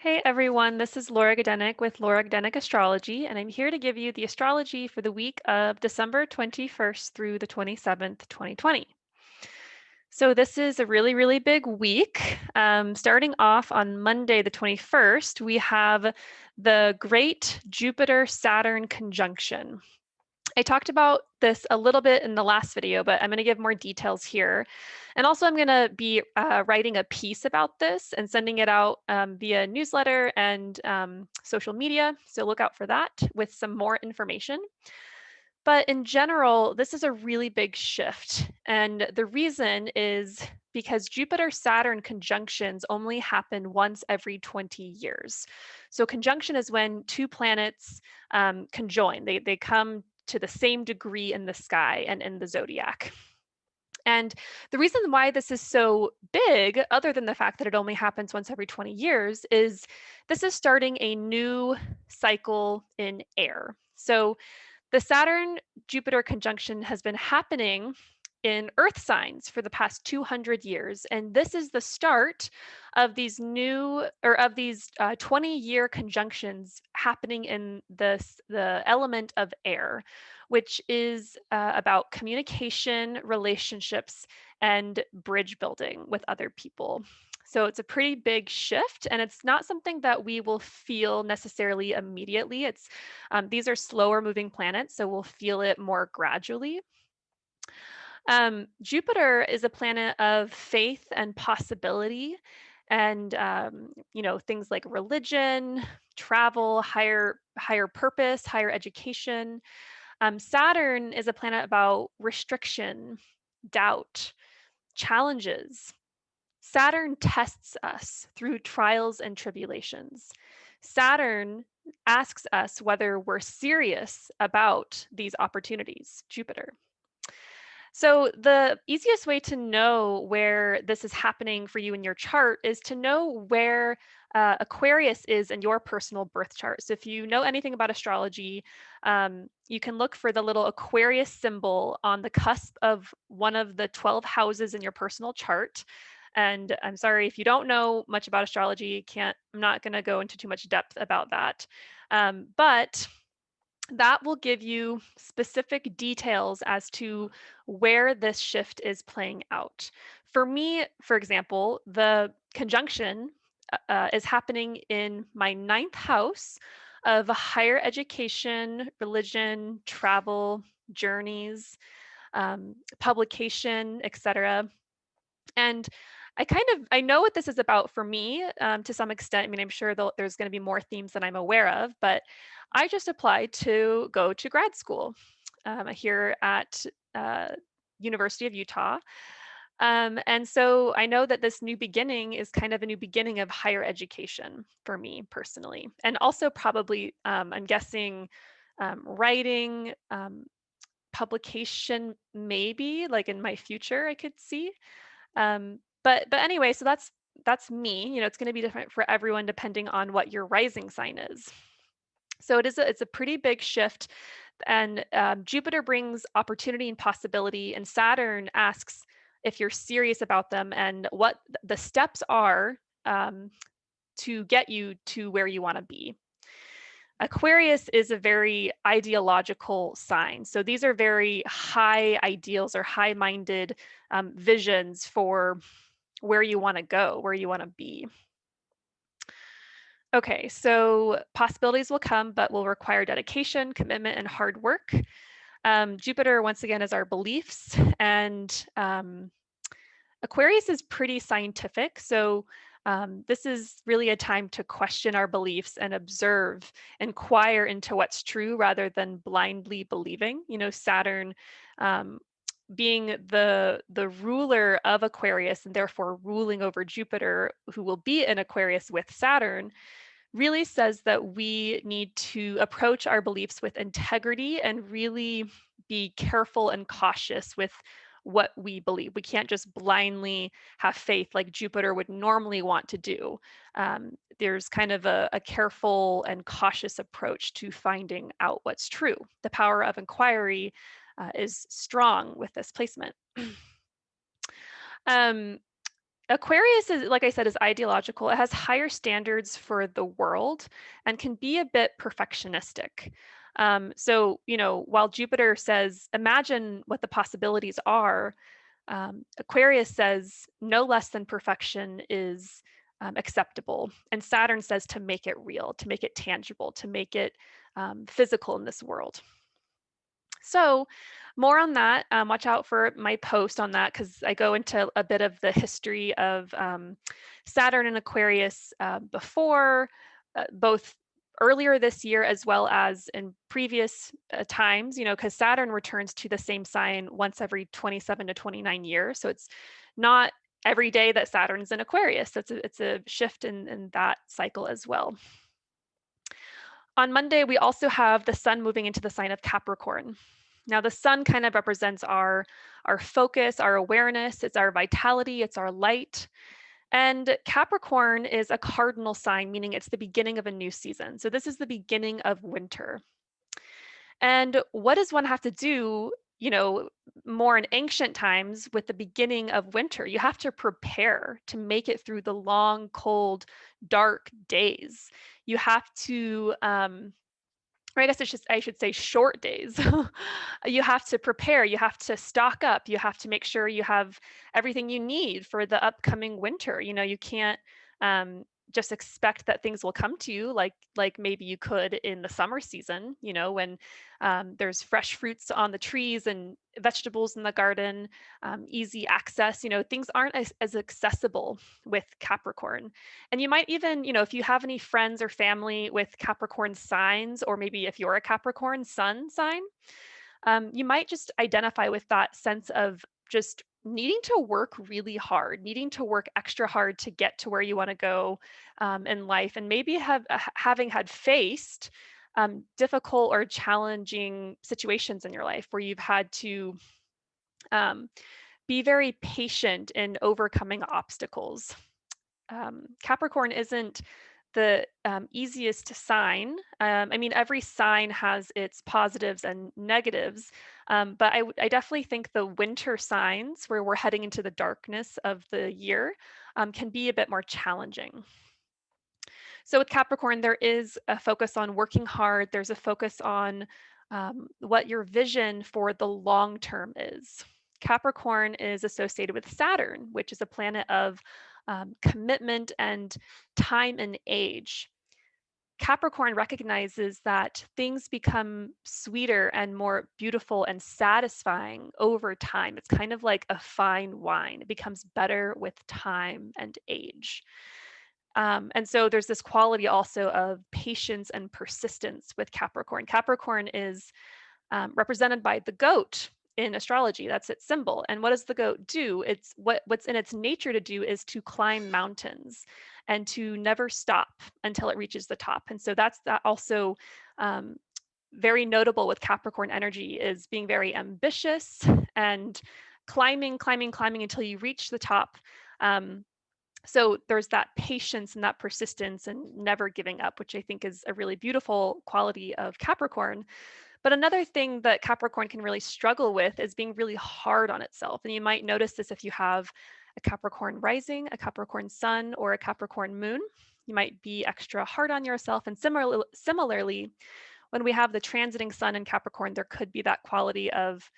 Hey everyone, this is Laura Gadenik with Laura Gadenik Astrology, and I'm here to give you the astrology for the week of December 21st through the 27th, 2020. So this is a really, really big week. Starting off on Monday, the 21st, we have the great Jupiter-Saturn conjunction. I talked about this a little bit in the last video, but I'm going to give more details here. And also, I'm going to be writing a piece about this and sending it out via newsletter and social media. So look out for that with some more information. But in general, this is a really big shift. And the reason is because Jupiter-Saturn conjunctions only happen once every 20 years. So conjunction is when two planets conjoin. They come to the same degree in the sky and in the zodiac. And the reason why this is so big, other than the fact that it only happens once every 20 years, is this is starting a new cycle in air. So the Saturn Jupiter conjunction has been happening in Earth signs for the past 200 years. And this is the start of these 20-year conjunctions happening in the element of air, which is about communication, relationships, and bridge building with other people. So it's a pretty big shift, and it's not something that we will feel necessarily immediately. These are slower moving planets, so we'll feel it more gradually. Jupiter is a planet of faith and possibility, and things like religion, travel, higher purpose, higher education. Saturn is a planet about restriction, doubt, challenges. Saturn tests us through trials and tribulations. Saturn asks us whether we're serious about these opportunities, Jupiter. So, the easiest way to know where this is happening for you in your chart is to know where Aquarius is in your personal birth chart. So, if you know anything about astrology, you can look for the little Aquarius symbol on the cusp of one of the 12 houses in your personal chart. And I'm sorry if you don't know much about astrology, I'm not going to go into too much depth about that. But that will give you specific details as to where this shift is playing out. For me, for example, the conjunction is happening in my ninth house of higher education, religion, travel, journeys, publication, etc. And I know what this is about for me to some extent. I mean, I'm sure there's going to be more themes that I'm aware of, but I just applied to go to grad school here at uh, University of Utah. And so I know that this new beginning is kind of a new beginning of higher education for me personally, and also probably I'm guessing writing, publication, maybe like in my future I could see. But anyway, so that's me. It's going to be different for everyone depending on what your rising sign is. So it's a pretty big shift, and Jupiter brings opportunity and possibility, and Saturn asks if you're serious about them and what the steps are to get you to where you want to be. Aquarius is a very ideological sign. So these are very high ideals or high minded visions for where you want to go, where you want to be. Okay, so possibilities will come, but will require dedication, commitment, and hard work. Jupiter, once again, is our beliefs, and Aquarius is pretty scientific. So this is really a time to question our beliefs and observe, inquire into what's true rather than blindly believing. Saturn being the ruler of Aquarius and therefore ruling over Jupiter, who will be in Aquarius with Saturn, really says that we need to approach our beliefs with integrity and really be careful and cautious with what we believe. We can't just blindly have faith like Jupiter would normally want to do. There's kind of a careful and cautious approach to finding out what's true. The power of inquiry is strong with this placement. um, Aquarius is, like I said, is ideological. It has higher standards for the world and can be a bit perfectionistic. So, while Jupiter says, imagine what the possibilities are, Aquarius says no less than perfection is acceptable. And Saturn says to make it real, to make it tangible, to make it physical in this world. So, more on that. Watch out for my post on that because I go into a bit of the history of Saturn and Aquarius before, both earlier this year as well as in previous times, because Saturn returns to the same sign once every 27 to 29 years. So, it's not every day that Saturn's in Aquarius. It's a shift in that cycle as well. On Monday, we also have the sun moving into the sign of Capricorn. Now, the sun kind of represents our focus, our awareness, it's our vitality, it's our light. And Capricorn is a cardinal sign, meaning it's the beginning of a new season. So this is the beginning of winter. And what does one have to do, more in ancient times with the beginning of winter? You have to prepare to make it through the long, cold, dark days. You have to or I guess I should say short days. You have to prepare, you have to stock up, you have to make sure you have everything you need for the upcoming winter. You can't just expect that things will come to you like maybe you could in the summer season, when there's fresh fruits on the trees and vegetables in the garden, easy access. Things aren't as accessible with Capricorn. And you might even, if you have any friends or family with Capricorn signs, or maybe if you're a Capricorn sun sign, you might just identify with that sense of just needing to work really hard, needing to work extra hard to get to where you want to go in life, and maybe having had faced difficult or challenging situations in your life where you've had to um, be very patient in overcoming obstacles. Capricorn isn't the easiest sign. I mean, every sign has its positives and negatives, but I definitely think the winter signs, where we're heading into the darkness of the year, can be a bit more challenging. So with Capricorn, there is a focus on working hard. There's a focus on what your vision for the long term is. Capricorn is associated with Saturn, which is a planet of commitment and time and age. Capricorn recognizes that things become sweeter and more beautiful and satisfying over time. It's kind of like a fine wine, it becomes better with time and age. And so there's this quality also of patience and persistence with Capricorn. Capricorn is represented by the goat in astrology. That's its symbol. And what does the goat do? It's what's in its nature to do is to climb mountains and to never stop until it reaches the top. And so that's that also very notable with Capricorn energy, is being very ambitious and climbing until you reach the top. So there's that patience and that persistence and never giving up, which I think is a really beautiful quality of Capricorn. But another thing that Capricorn can really struggle with is being really hard on itself. And you might notice this if you have a Capricorn rising, a Capricorn sun, or a Capricorn moon. You might be extra hard on yourself. And similarly, when we have the transiting sun in Capricorn, there could be that quality of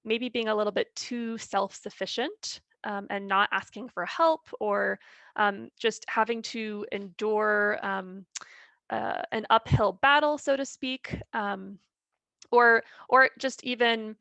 maybe being a little bit too self-sufficient and not asking for help, or just having to endure an uphill battle, so to speak, or just even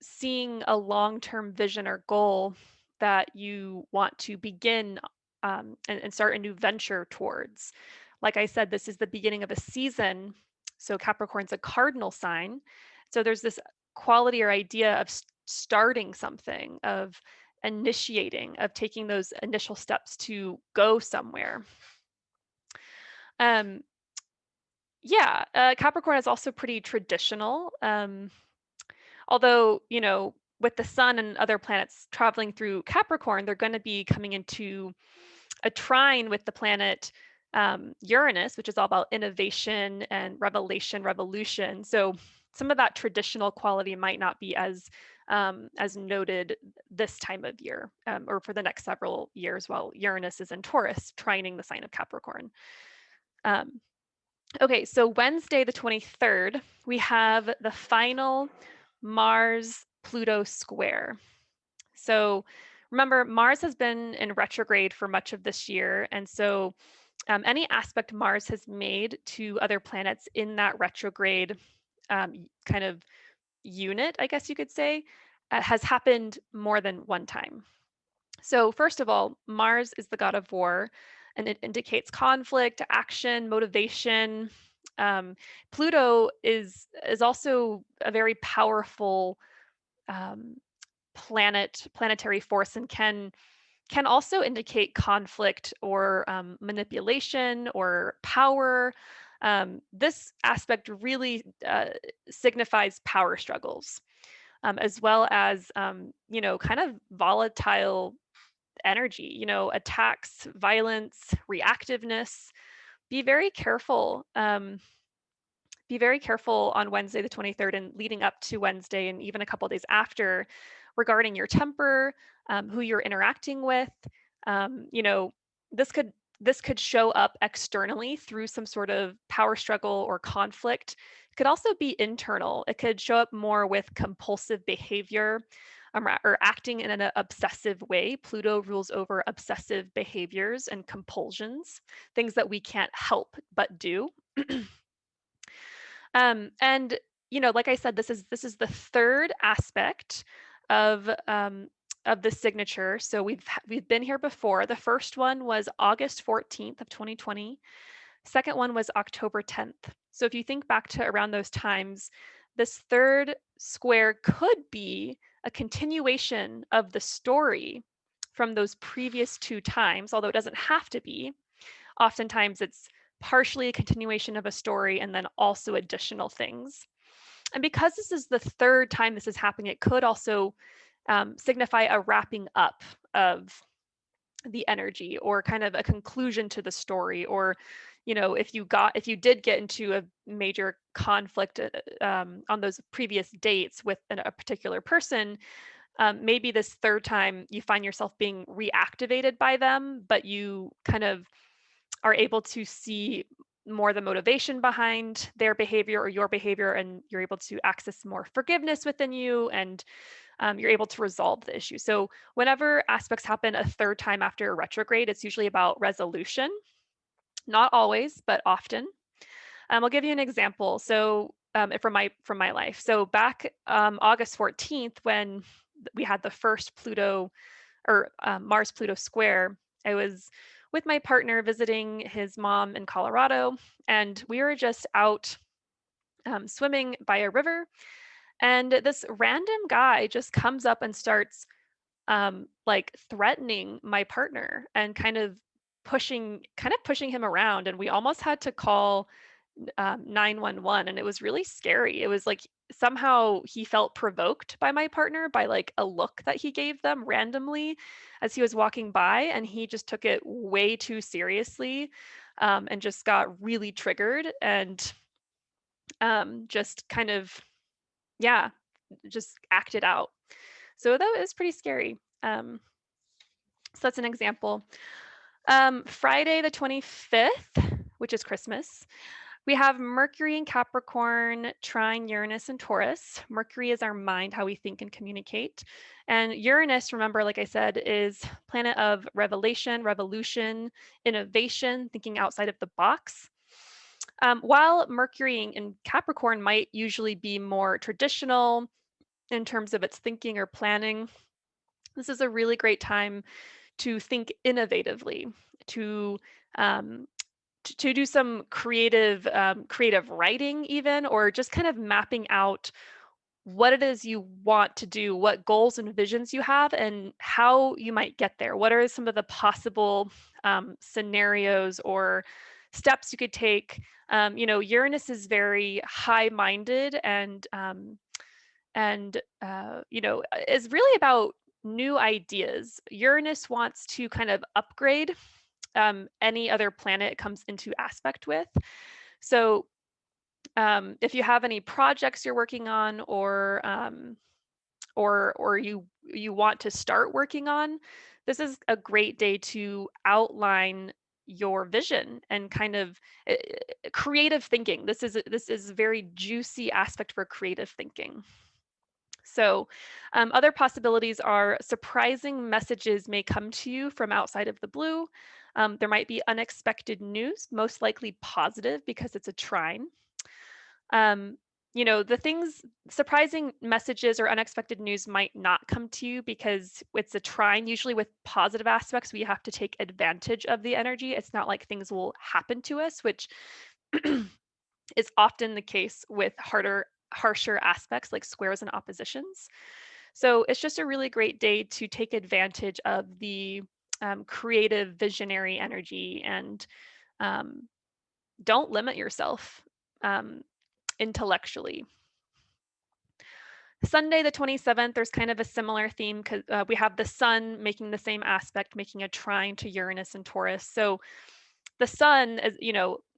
seeing a long-term vision or goal that you want to begin and start a new venture towards. Like I said, this is the beginning of a season. So Capricorn's a cardinal sign. So there's this quality or idea of starting something, of initiating, of taking those initial steps to go somewhere. Yeah, Capricorn is also pretty traditional. Although, with the sun and other planets traveling through Capricorn, they're going to be coming into a trine with the planet Uranus, which is all about innovation and revelation, revolution. So some of that traditional quality might not be as as noted this time of year, or for the next several years while Uranus is in Taurus, trining the sign of Capricorn. Um, okay, so Wednesday, the 23rd, we have the final Mars-Pluto square. So remember, Mars has been in retrograde for much of this year, and so any aspect Mars has made to other planets in that retrograde kind of unit, I guess you could say, has happened more than one time. So first of all, Mars is the god of war, and it indicates conflict, action, motivation. Um, Pluto is also a very powerful um, planetary force, and can also indicate conflict or manipulation or power. This aspect really signifies power struggles, as well as kind of volatile energy, attacks, violence, reactiveness. Be very careful. Be very careful on Wednesday, the 23rd, and leading up to Wednesday, and even a couple days after, regarding your temper, who you're interacting with. You know, this could show up externally through some sort of power struggle or conflict. It could also be internal. It could show up more with compulsive behavior, or acting in an obsessive way. Pluto rules over obsessive behaviors and compulsions, things that we can't help but do. And like I said, this is the third aspect of the signature. So we've been here before. The first one was August 14th of 2020. Second one was October 10th. So if you think back to around those times, this third square could be a continuation of the story from those previous two times, although it doesn't have to be. Oftentimes it's partially a continuation of a story and then also additional things. And because this is the third time this is happening, it could also signify a wrapping up of the energy, or kind of a conclusion to the story, or if you did get into a major conflict on those previous dates with a particular person, maybe this third time you find yourself being reactivated by them, but you kind of are able to see more the motivation behind their behavior or your behavior, and you're able to access more forgiveness within you, and you're able to resolve the issue. So whenever aspects happen a third time after a retrograde, it's usually about resolution. Not always, but often. I'll give you an example. So from my life. So back August 14th, when we had the first Pluto or Mars Pluto square, I was with my partner visiting his mom in Colorado, and we were just out swimming by a river, and this random guy just comes up and starts like threatening my partner, and kind of pushing him around, and we almost had to call 911, and it was really scary. It was like somehow he felt provoked by my partner by like a look that he gave them randomly as he was walking by, and he just took it way too seriously, and just got really triggered, and just kind of, yeah, just acted out. So that was pretty scary. So that's an example. Friday the 25th, which is Christmas, we have Mercury and Capricorn trine Uranus and Taurus. Mercury is our mind, how we think and communicate. And Uranus, remember, like I said, is planet of revelation, revolution, innovation, thinking outside of the box. While Mercury in Capricorn might usually be more traditional in terms of its thinking or planning, this is a really great time to think innovatively, to um, to do some creative writing, even, or just kind of mapping out what it is you want to do, what goals and visions you have, and how you might get there. What are some of the possible scenarios or steps you could take? Uranus is very high-minded, and is really about new ideas. Uranus wants to kind of upgrade any other planet it comes into aspect with. So if you have any projects you're working on, or or you want to start working on, this is a great day to outline your vision and kind of creative thinking. This is a very juicy aspect for creative thinking. So, other possibilities are surprising messages may come to you from outside of the blue. There might be unexpected news, most likely positive because it's a trine. Um, the things, surprising messages or unexpected news might not come to you because it's a trine. Usually, with positive aspects, we have to take advantage of the energy. It's not like things will happen to us, which is often the case with harsher aspects like squares and oppositions. So it's just a really great day to take advantage of the creative, visionary energy and um, don't limit yourself um, intellectually. Sunday, the 27th, there's kind of a similar theme because we have the sun making the same aspect, making a trine to Uranus and Taurus. So the sun, is,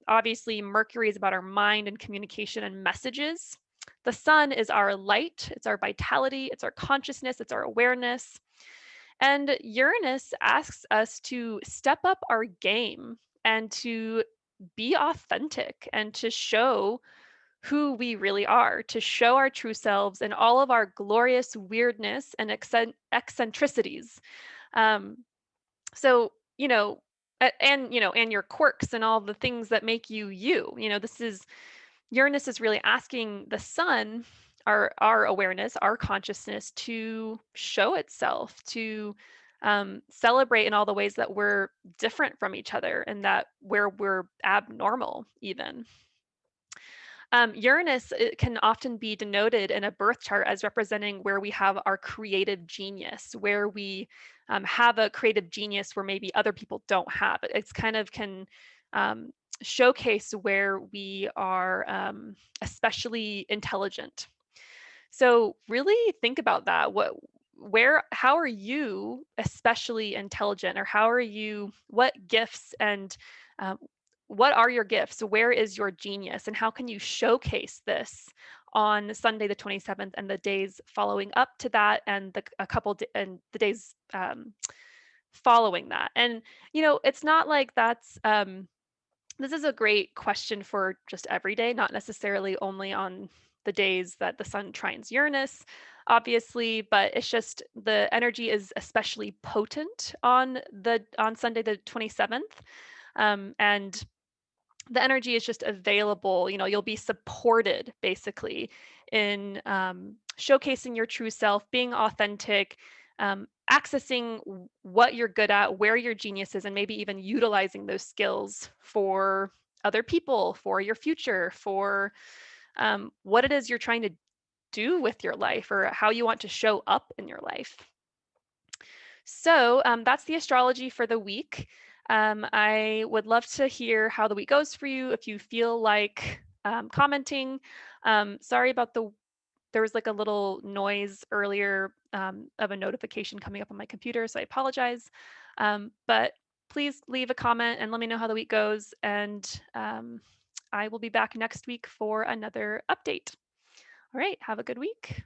obviously Mercury is about our mind and communication and messages. The sun is our light, it's our vitality, it's our consciousness, it's our awareness. And Uranus asks us to step up our game and to be authentic and to show who we really are, to show our true selves and all of our glorious weirdness and eccentricities. Um, so, and your quirks and all the things that make you you. This is Uranus is really asking the sun, our awareness, our consciousness to show itself, to celebrate in all the ways that we're different from each other and that where we're abnormal even. Uranus can often be denoted in a birth chart as representing where we have our creative genius, where we have a creative genius where maybe other people don't have it. It's kind of can um, showcase where we are especially intelligent. So really think about that. How are you especially intelligent, or what gifts and um, what are your gifts? Where is your genius, and how can you showcase this on Sunday the 27th and the days following up to that, and and the days following that? And it's not like this is a great question for just every day, not necessarily only on the days that the sun trines Uranus, obviously, but it's just the energy is especially potent on Sunday the 27th. And the energy is just available. You'll be supported basically in showcasing your true self, being authentic, accessing what you're good at, where your genius is, and maybe even utilizing those skills for other people, for your future, for what it is you're trying to do with your life or how you want to show up in your life. So that's the astrology for the week. I would love to hear how the week goes for you. If you feel like commenting, sorry about there was like a little noise earlier of a notification coming up on my computer, so I apologize. But please leave a comment and let me know how the week goes. And I will be back next week for another update. All right, have a good week.